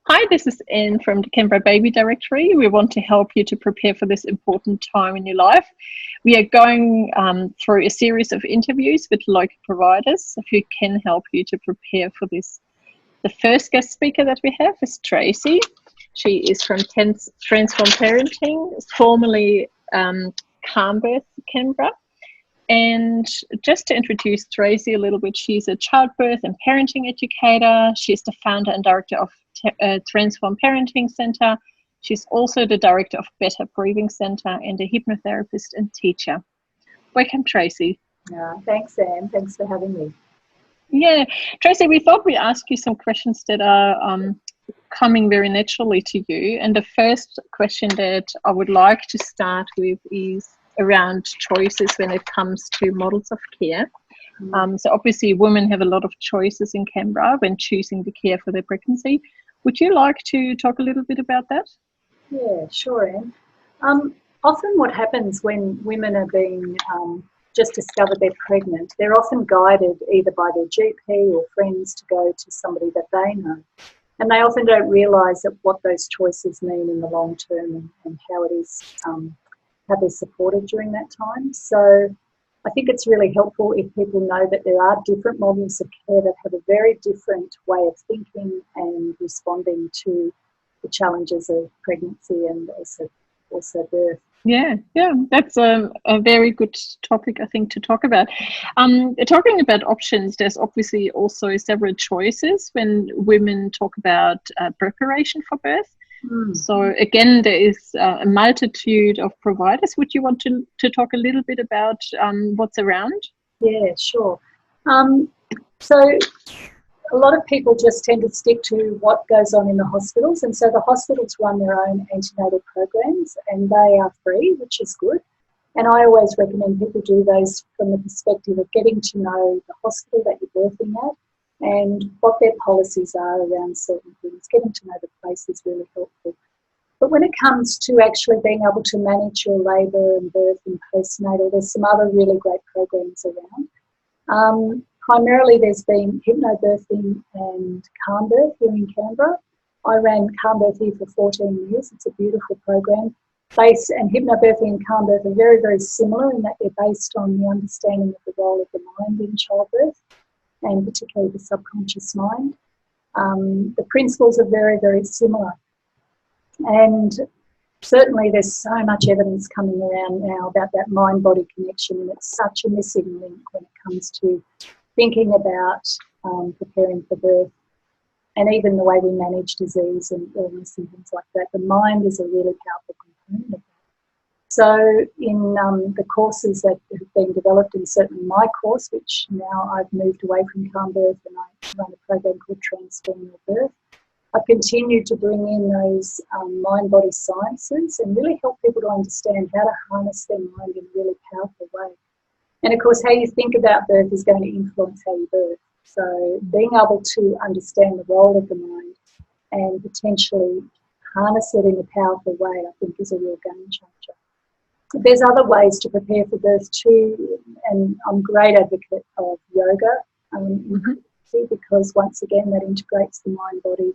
Hi, this is Anne from the Canberra Baby Directory. We want to help you to prepare for this important time in your life. We are going through a series of interviews with local providers who can help you to prepare for this. The first guest speaker that we have is Tracey. She is from Transform Parenting, formerly Calm Birth, Canberra. And just to introduce Tracey a little bit, she's a childbirth and parenting educator. She's the founder and director of Transform Parenting Centre. She's also the director of Better Breathing Centre and a hypnotherapist and teacher. Welcome, Tracey. Thanks, Anne. Thanks for having me. Yeah, Tracey, we thought we'd ask you some questions that are coming very naturally to you. And the first question that I would like to start with is around choices when it comes to models of care. So obviously women have a lot of choices in Canberra when choosing the care for their pregnancy. Would you like to talk a little bit about that? Yeah, sure, Anne. Often what happens when women are being just discovered they're pregnant, they're often guided either by their GP or friends to go to somebody that they know. And they often don't realise that what those choices mean in the long term and how it is how they're supported during that time. So I think it's really helpful if people know that there are different models of care that have a very different way of thinking and responding to the challenges of pregnancy and also birth. Yeah, that's a very good topic, I think, to talk about. Talking about options, there's obviously also several choices when women talk about preparation for birth. So again, there is a multitude of providers. Would you want to talk a little bit about what's around? Yeah, sure. So a lot of people just tend to stick to what goes on in the hospitals, and so the hospitals run their own antenatal programs and they are free, which is good. And I always recommend people do those from the perspective of getting to know the hospital that you're birthing at and what their policies are around certain things. Getting to know the place is really helpful. But when it comes to actually being able to manage your labour and birth and postnatal, there's some other really great programs around. Primarily there's been hypnobirthing and calm birth here in Canberra. I ran calm birth here for 14 years. It's a beautiful program. And hypnobirthing and calm birth are very, very similar in that they're based on the understanding of the role of the mind in childbirth, and particularly the subconscious mind. The principles are very, very similar. And certainly there's so much evidence coming around now about that mind-body connection, and it's such a missing link when it comes to thinking about preparing for birth and even the way we manage disease and illness and things like that. The mind is a really powerful component of that. So in the courses that have been developed, and certainly my course, which now I've moved away from calm birth and I run a program called Transform Your Birth, I've continued to bring in those mind-body sciences and really help people to understand how to harness their mind in a really powerful way. And of course, how you think about birth is going to influence how you birth. So being able to understand the role of the mind and potentially harness it in a powerful way, I think, is a real game changer. There's other ways to prepare for birth too, and I'm a great advocate of yoga because once again that integrates the mind-body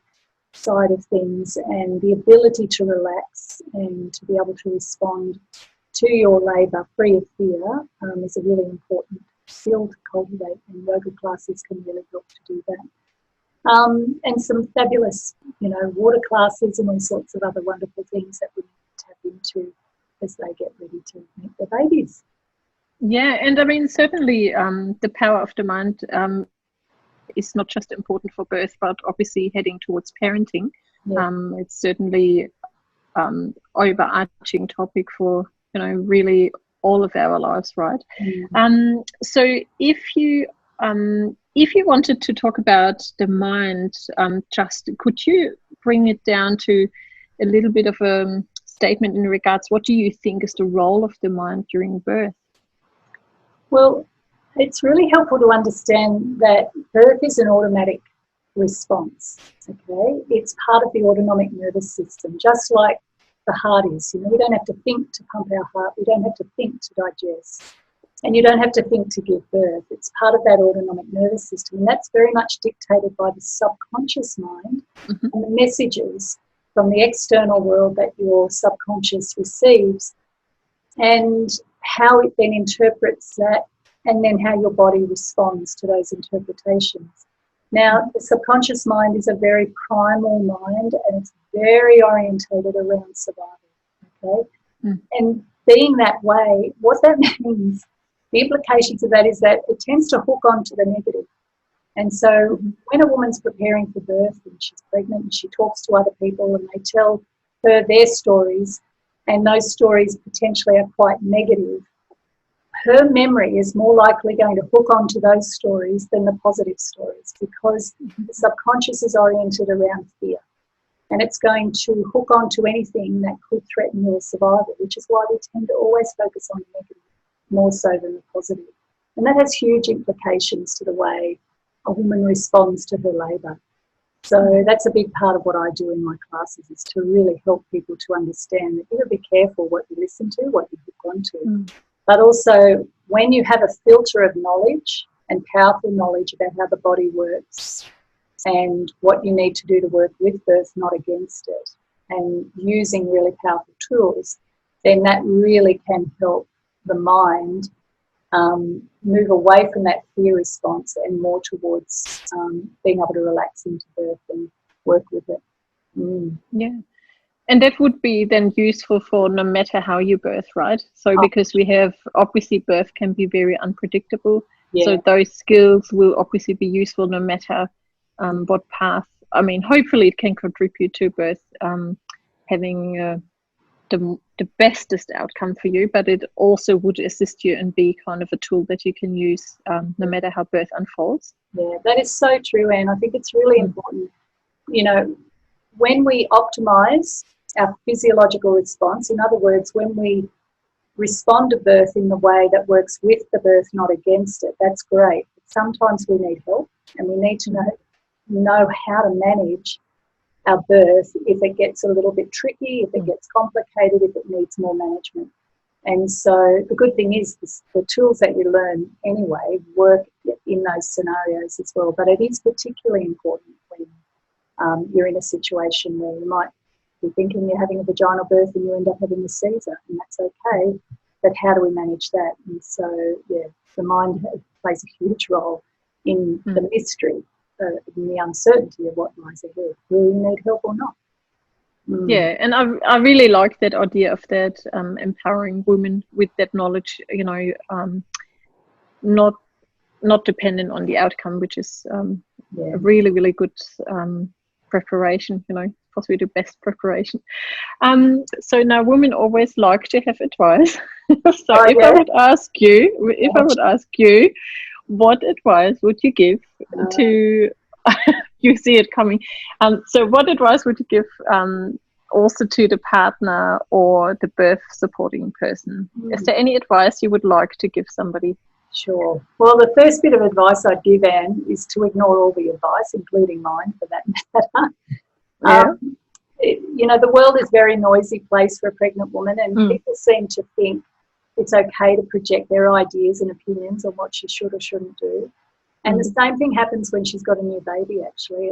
side of things, and the ability to relax and to be able to respond to your labour free of fear is a really important skill to cultivate, and yoga classes can really help to do that. And some fabulous, water classes and all sorts of other wonderful things that we tap into as they get ready to meet their babies. Yeah, and I mean, certainly the power of the mind is not just important for birth, but obviously heading towards parenting. Yeah. It's certainly overarching topic for really all of our lives, right? So if you wanted to talk about the mind, just could you bring it down to a little bit of a statement in regards, what do you think is the role of the mind during birth? Well, it's really helpful to understand that birth is an automatic response, okay? It's part of the autonomic nervous system, just like the heart is. We don't have to think to pump our heart. We don't have to think to digest. And you don't have to think to give birth. It's part of that autonomic nervous system. And that's very much dictated by the subconscious mind and the messages from the external world that your subconscious receives, and how it then interprets that, and then how your body responds to those interpretations. Now, the subconscious mind is a very primal mind, and it's very orientated around survival, okay? And being that way, what that means, the implications of that is that it tends to hook onto the negative. And so when a woman's preparing for birth and she's pregnant and she talks to other people and they tell her their stories, and those stories potentially are quite negative, her memory is more likely going to hook onto those stories than the positive stories, because the subconscious is oriented around fear. And it's going to hook onto anything that could threaten your survival, which is why we tend to always focus on the negative more so than the positive. And that has huge implications to the way a woman responds to her labour. So that's a big part of what I do in my classes, is to really help people to understand that you've got to be careful what you listen to, what you hook onto. But also, when you have a filter of knowledge and powerful knowledge about how the body works and what you need to do to work with birth, not against it, and using really powerful tools, then that really can help the mind move away from that fear response and more towards being able to relax into birth and work with it. Yeah. And that would be then useful for no matter how you birth, right? So because we have, obviously birth can be very unpredictable. Yeah. So those skills will obviously be useful no matter what path. I mean, hopefully it can contribute to birth having the bestest outcome for you, but it also would assist you and be kind of a tool that you can use no matter how birth unfolds. Yeah, that is so true, Anne. I think it's really important. You know, when we optimise our physiological response, in other words, when we respond to birth in the way that works with the birth, not against it, that's great. But sometimes we need help, and we need to know how to manage our birth if it gets a little bit tricky, if it gets complicated, if it needs more management. And so the good thing is the tools that you learn anyway work in those scenarios as well. But it is particularly important when you're in a situation where you might be thinking you're having a vaginal birth and you end up having a Caesar, and that's okay. But how do we manage that? And so, yeah, the mind plays a huge role in the mystery, in the uncertainty of what lies ahead. Will you need help or not? Yeah, and I really like that idea of that empowering women with that knowledge, you know, not dependent on the outcome, which is a really, really good preparation, you know, possibly the best preparation. So now women always like to have advice. So if I would ask you, what advice would you give to you see it coming. So what advice would you give also to the partner or the birth supporting person? Is there any advice you would like to give somebody? Sure. Well, the first bit of advice I'd give, Anne, is to ignore all the advice, including mine for that matter. You know, the world is a very noisy place for a pregnant woman, and people seem to think it's okay to project their ideas and opinions on what she should or shouldn't do. And the same thing happens when she's got a new baby, actually.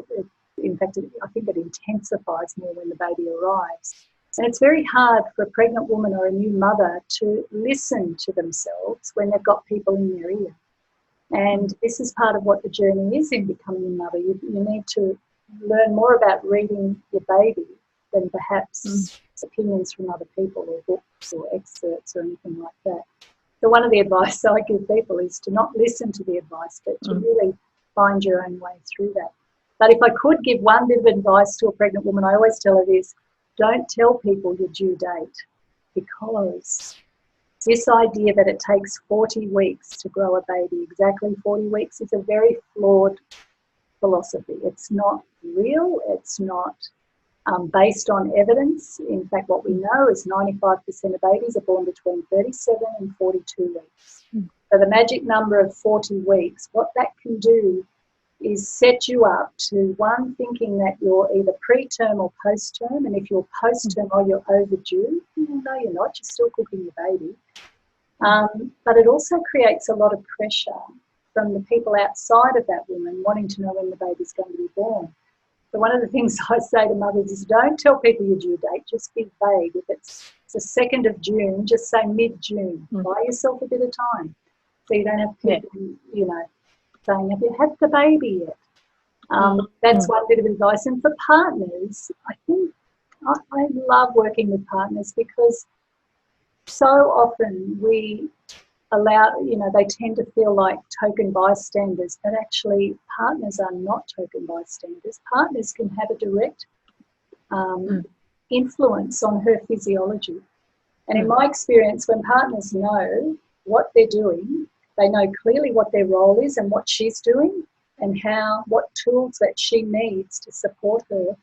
In fact, I think it intensifies more when the baby arrives. And it's very hard for a pregnant woman or a new mother to listen to themselves when they've got people in their ear. And this is part of what the journey is in becoming a mother. You need to learn more about reading your baby than perhaps opinions from other people or books or excerpts or anything like that. So one of the advice I give people is to not listen to the advice, but to really find your own way through that. But if I could give one bit of advice to a pregnant woman, I always tell her this: don't tell people your due date, because this idea that it takes 40 weeks to grow a baby, exactly 40 weeks, is a very flawed philosophy. It's not real. It's not based on evidence. In fact, what we know is 95% of babies are born between 37 and 42 weeks. So the magic number of 40 weeks, what that can do is set you up to, one, thinking that you're either preterm or post-term, and if you're post-term or you're overdue, no, you're not, you're still cooking your baby. But it also creates a lot of pressure from the people outside of that woman wanting to know when the baby's going to be born. So one of the things I say to mothers is don't tell people your due date, just be vague. If it's the 2nd of June, just say mid-June. Buy yourself a bit of time so you don't have people, you know, saying, have you had the baby yet? That's one bit of advice. And for partners, I think I love working with partners because so often we allow, you know, they tend to feel like token bystanders, but actually partners are not token bystanders. Partners can have a direct influence on her physiology. And in my experience, when partners know what they're doing, they know clearly what their role is and what she's doing and what tools that she needs to support her,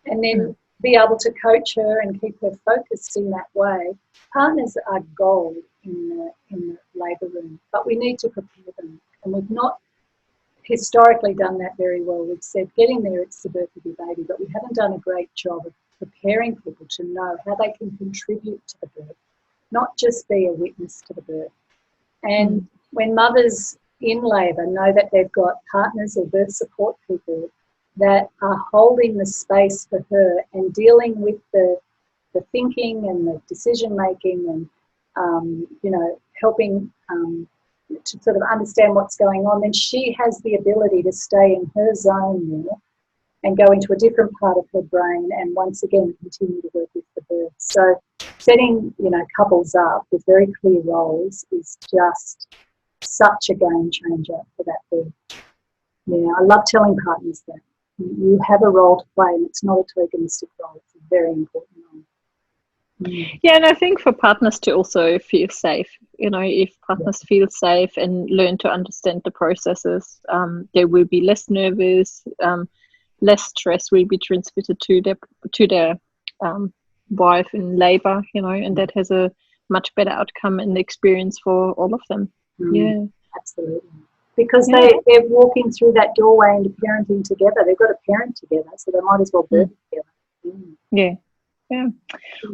and then be able to coach her and keep her focused in that way. Partners are gold in the labour room, but we need to prepare them. And we've not historically done that very well. We've said, get in there, it's the birth of your baby, but we haven't done a great job of preparing people to know how they can contribute to the birth, not just be a witness to the birth. And when mothers in labour know that they've got partners or birth support people that are holding the space for her and dealing with the thinking and the decision making and you know, helping to sort of understand what's going on, then she has the ability to stay in her zone more and go into a different part of her brain and once again continue to work with the birth. So setting, you know, couples up with very clear roles is just such a game changer for that birth. Yeah, I love telling partners that you have a role to play and it's not a tokenistic role, it's a very important role. Yeah, and I think for partners to also feel safe, you know, if partners feel safe and learn to understand the processes, they will be less nervous, less stress will be transmitted to their wife in labour, you know, and that has a much better outcome and experience for all of them. Yeah, absolutely. Because they're walking through that doorway into parenting together. They've got to parent together, so they might as well birth together. Yeah.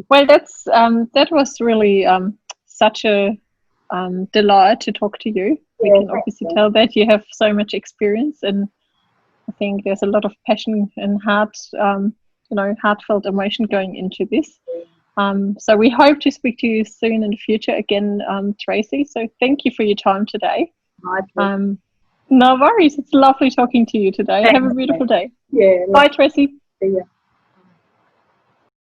Well, that was really such a delight to talk to you. We can obviously tell that you have so much experience, and I think there's a lot of passion and heartfelt emotion going into this. So we hope to speak to you soon in the future again, Tracey. So thank you for your time today. My pleasure. No worries. It's lovely talking to you today. Have a beautiful day. Yeah. Bye, Tracey. See ya.